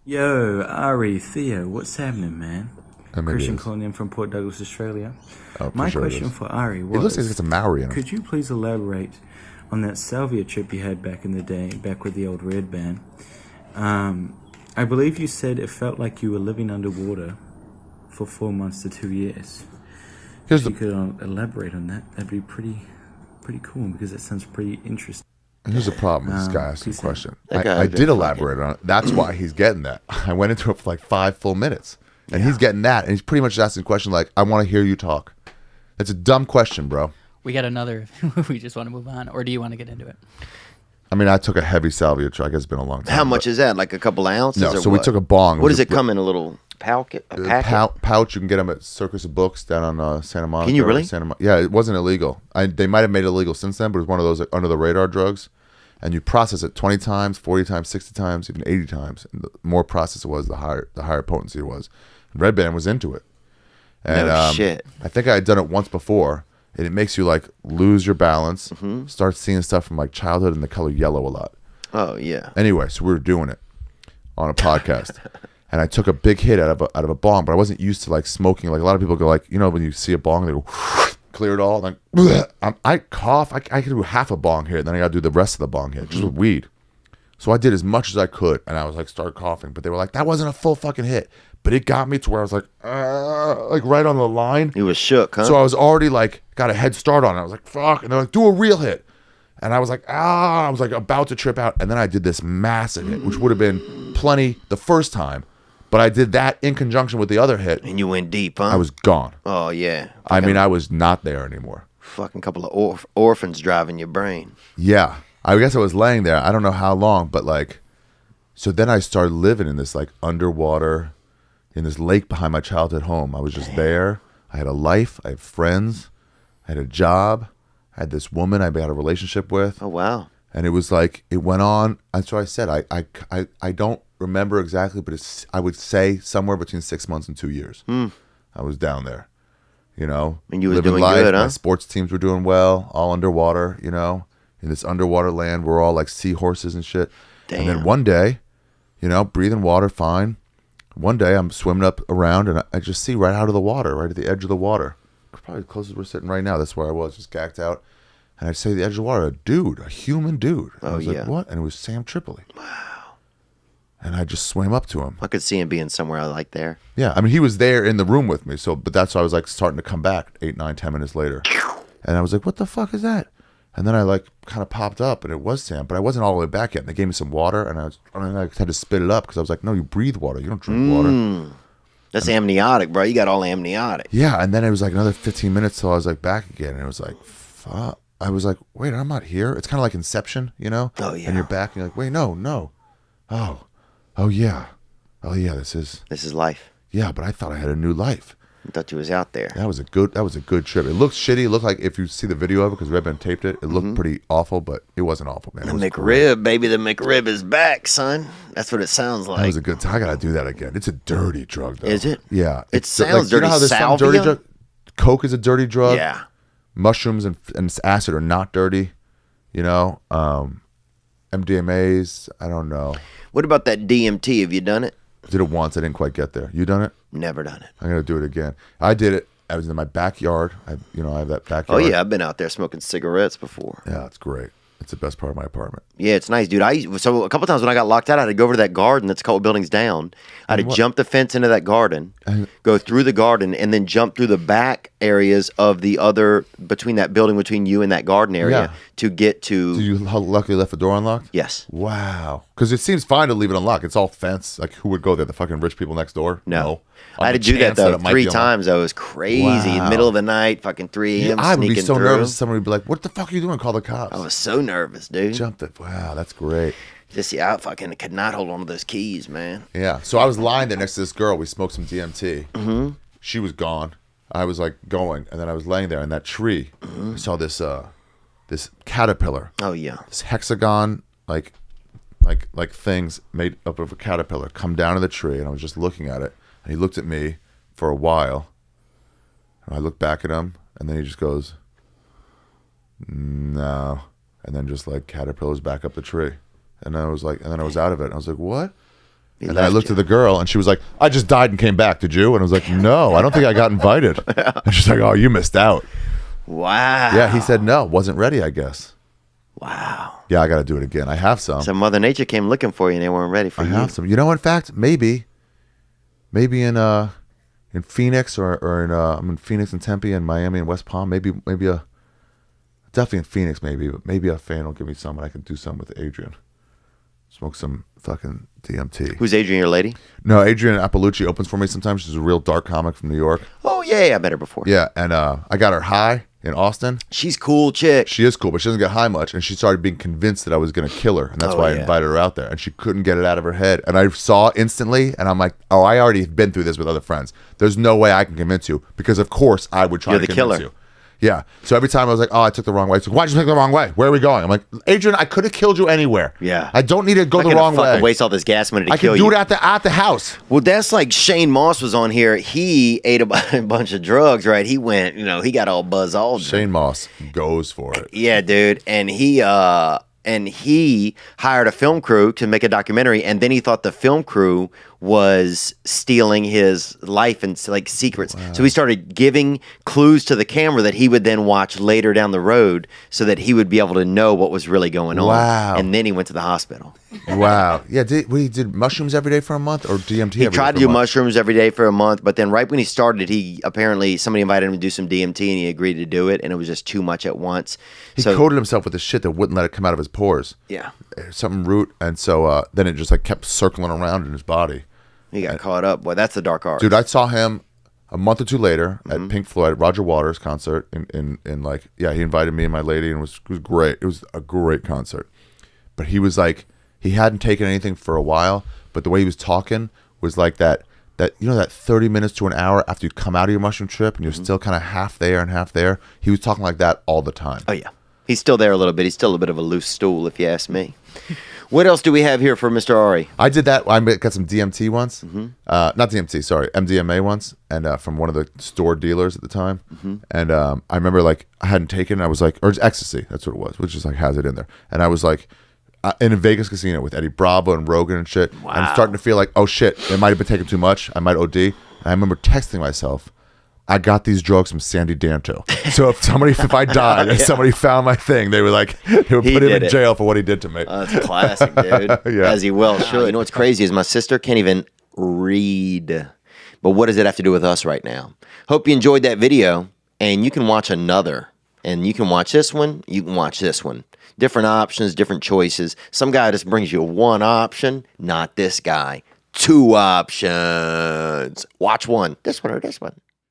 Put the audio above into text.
Yo, Ari, Theo, what's happening, man? Maybe Christian it is. calling in from Port Douglas, Australia. Oh, for My sure it question is. for Ari It looks like was, it's a Maori in him. could you please elaborate on that Salvia trip you had back in the day, back with the old Red Band? I believe you said it felt like you were living underwater for 4 months to 2 years. Here's If you the could elaborate on that, that'd be pretty cool because that sounds pretty interesting. here's the problem with this guy asking a peace out. question. That guy I has been did elaborate on it. That's why he's getting that. I went into it for like 5 full minutes, and he's getting that, and he's pretty much asking a question like, "I want to hear you talk." It's a dumb question, bro. We got another. We just want to move on, or do you want to get into it? I mean, I took a heavy salvia truck. It's been a long time. How much is that? Like a couple ounces? No, or so what? we took a bong. What does it come in? A little packet? A packet? Pouch. You can get them at Circus of Books down on Santa Monica. Can you really? Yeah, it wasn't illegal. They might have made it illegal since then, but it was one of those like, under the radar drugs. And you process it 20 times, 40 times, 60 times, even 80 times. And the more processed it was, the higher potency it was. And Red Band was into it. And, No shit. I think I had done it once before, and it makes you like lose your balance, Mm-hmm. start seeing stuff from like childhood and the color yellow a lot. Oh, yeah. Anyway, so we were doing it on a podcast, and I took a big hit out of a bong, but I wasn't used to like smoking. Like a lot of people go like, you know, when you see a bong, they go clear it all. Like I cough, I could do half a bong hit, then I got to do the rest of the bong hit just with weed. So I did as much as I could, and I was like, start coughing, but they were like, that wasn't a full fucking hit, but it got me to where I was like right on the line. He was shook, huh? So I was already like got a head start on it. I was like, fuck, and they're like, do a real hit. And I was like, I was like about to trip out. And then I did this massive hit, which would have been plenty the first time. But I did that in conjunction with the other hit. And you went deep, huh? I was gone. Oh, yeah. I mean, I was not there anymore. Fucking couple of orphans driving your brain. Yeah. I guess I was laying there. I don't know how long, but like, so then I started living in this like underwater, in this lake behind my childhood home. I was just there. I had a life. I had friends. I had a job. I had this woman I had a relationship with. Oh, wow. And it was like, it went on. And so I said, I don't remember exactly, but I would say somewhere between 6 months and 2 years. I was down there, you know. And you was living doing life. good, huh? My sports teams were doing well, all underwater, you know. In this underwater land, we're all like seahorses and shit. Damn. And then one day, you know, breathing water, fine. One day I'm swimming up around and I just see right out of the water, right at the edge of the water. Probably close as we're sitting right now. That's where I was, just gacked out. And I'd say the edge of the water, a dude, a human dude. And I was yeah. like, what? And it was Sam Tripoli. Wow. And I just swam up to him. I could see him being somewhere like there. Yeah, I mean, he was there in the room with me. So, but that's why I was like starting to come back 8, 9, 10 minutes later. And I was like, what the fuck is that? And then I like kind of popped up and it was Sam, but I wasn't all the way back yet. And they gave me some water and I had to spit it up because I was like, no, you breathe water. You don't drink water. That's amniotic, bro. You got all amniotic. Yeah, and then it was like another 15 minutes till I was like back again, and it was like, fuck. I was like, wait, I'm not here. It's kind of like Inception, you know? Oh, yeah. And you're back, and you're like, wait, no. Oh yeah. This is life. yeah. But I thought I had a new life. I thought you was out there. That was a good trip. It looked shitty. It looked like if you see the video of it, because Red Band taped it, it looked pretty awful, but it wasn't awful, man. It was The great. McRib, baby. The McRib is back, son. That's what it sounds like. That was a good time. I gotta do that again. It's a dirty drug, though. Is it? Yeah. It sounds You know dirty. how there's some dirty Salvia? drug? Coke is a dirty drug. Yeah. Mushrooms and acid are not dirty, you know. MDMA's, I don't know. What about that DMT? Have you done it? Did it once. I didn't quite get there. You done it? Never done it. I'm gonna do it again. I did it. I was in my backyard. I have that Oh, backyard. yeah. I've been out there smoking cigarettes before. Yeah, it's great. It's the best part of my apartment. Yeah, it's nice, dude. So a couple times when I got locked out, I had to go over to that garden that's a couple buildings down. I had to jump the fence into that garden, go through the garden, and then jump through the back areas of the other, between that building, between you and that garden area, Yeah. to get to. Did you luckily left the door unlocked? Yes. Wow. Because it seems fine to leave it unlocked. It's all fence. Like, who would go there? The fucking rich people next door? No. On I had the to do that, chance though, it might 3 be unlocked. times. Though. It was crazy. Wow. Middle of the night, fucking 3 a.m. I would be sneaking so through. nervous. Somebody would be like, "What the fuck are you doing? Call the cops." I was so nervous, dude. Jump it. Wow, that's great. Just, I fucking could not hold on to those keys, man. Yeah. So I was lying there next to this girl. We smoked some DMT. Mm-hmm. She was gone. I was like going, and then I was laying there in that tree. I saw this this caterpillar. Oh, yeah. This hexagon like things made up of a caterpillar come down to the tree, and I was just looking at it. And he looked at me for a while. And I looked back at him, and then he just goes, "No," and then just like caterpillars back up the tree. And I was like, and then I was out of it. And I was like, what? And then I looked at the girl, and she was like, I just died and came back. Did you? And I was like, no, I don't think I got invited. And she's like, oh, you missed out. Wow. Yeah, he said no, wasn't ready, I guess. Wow. Yeah, I got to do it again. I have some. So Mother Nature came looking for you, and they weren't ready for you. I have some. You know, in fact, maybe in Phoenix or in I'm in Phoenix and Tempe and Miami and West Palm. Maybe definitely in Phoenix. Maybe a fan will give me some, and I can do some with Adrian. Smoke some fucking DMT. Who's Adrian, your lady? No, Adrian Appalucci opens for me sometimes. She's a real dark comic from New York. Oh yeah, I met her before. Yeah, and I got her high in Austin. She's cool chick. She is cool, but she doesn't get high much, and she started being convinced that I was going to kill her, and that's why I invited her out there, and she couldn't get it out of her head. And I saw instantly, and I'm like, oh, I already have been through this with other friends. There's no way I can convince you, because of course I would try to convince you. Yeah. So every time I was like, oh, I took the wrong way. It's like, why'd you take the wrong way? Where are we going? I'm like, Adrian, I could have killed you anywhere. Yeah. I don't need to go the wrong way. Waste all this gas money to kill you. you. I can do it at the house. Well, that's like Shane Moss was on here. He ate a bunch of drugs, right? He went, he got all buzzed. Shane Moss goes for it. Yeah, dude. And he hired a film crew to make a documentary, and then he thought the film crew was stealing his life and like secrets. Wow. So he started giving clues to the camera that he would then watch later down the road so that he would be able to know what was really going on. Wow. And then he went to the hospital. Wow. Yeah, he did mushrooms every day for a month, or DMT He tried to do mushrooms every day for a month, but then right when he started, somebody invited him to do some DMT, and he agreed to do it, and it was just too much at once. He coated himself with the shit that wouldn't let it come out of his pores. Yeah. Something root, and so then it just like kept circling around in his body. He got caught up. Boy, that's the dark art. Dude, I saw him a month or two later at Pink Floyd, Roger Waters' concert in he invited me and my lady, and it was great. It was a great concert. But he was like, he hadn't taken anything for a while, but the way he was talking was like that 30 minutes to an hour after you come out of your mushroom trip and you're still kind of half there and half there. He was talking like that all the time. Oh, yeah. He's still there a little bit. He's still a bit of a loose stool, if you ask me. What else do we have here for Mr. Ari? I did that. I got some DMT once. Not DMT, sorry. MDMA once. And from one of the store dealers at the time. And I remember I hadn't taken it. I was like, or it's ecstasy. That's what it was, which is has it in there. And I was like, in a Vegas casino with Eddie Bravo and Rogan and shit. Wow. I'm starting to feel like, oh shit, it might have been taking too much. I might OD. And I remember texting myself, I got these drugs from Sandy Danto. So if I died and somebody found my thing, they would put him in jail for what he did to me. That's classic, dude. Yeah. As he well should. You know what's crazy is my sister can't even read. But what does it have to do with us right now? Hope you enjoyed that video, and you can watch another. And you can watch this one, you can watch this one. Different options, different choices. Some guy just brings you one option, not this guy. Two options. Watch one. This one or this one.